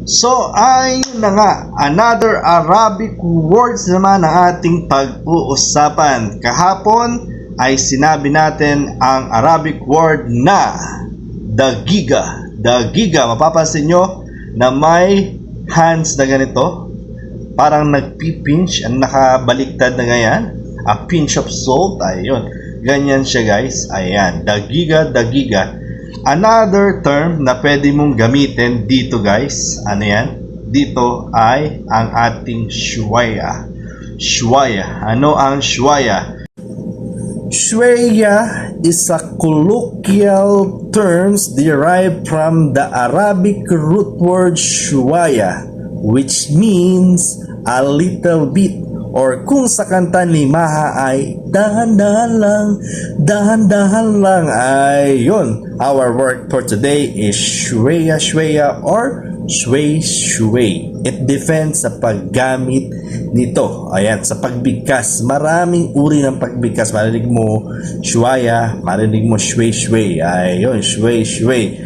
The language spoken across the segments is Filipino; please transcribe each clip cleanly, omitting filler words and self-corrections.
So, ayun na nga, another Arabic words naman ang ating pag-uusapan. Kahapon ay sinabi natin ang Arabic word na dagiga. Dagiga, mapapansin nyo na may hands na ganito, parang nagpipinch, ang nakabaliktad na ganyan, a pinch of salt, ayun, ganyan siya guys, ayan, dagiga, dagiga. Another term na pwede mong gamitin dito guys, ano yan? Dito ay ang ating shwaya. Shwaya. Ano ang shwaya? Shwaya is a colloquial terms derived from the Arabic root word shwaya, which means a little bit, or kung sa kanta ni Maha ay dahan-dahan lang, ay yun. Our word for today is shweya shweya or shway shway. It depends sa paggamit nito. Ayan, sa pagbigkas. Maraming uri ng pagbigkas. Marinig mo shwaya, marinig mo shway shway. Ayun, shway shway.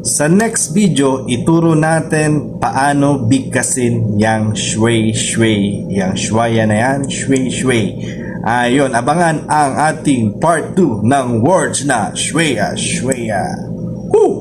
Sa next video, ituro natin paano bigkasin yang shway shway. Yang shwaya na yan, shway shway. Ayun, abangan ang ating part 2 ng words na shweya shweya. Woo!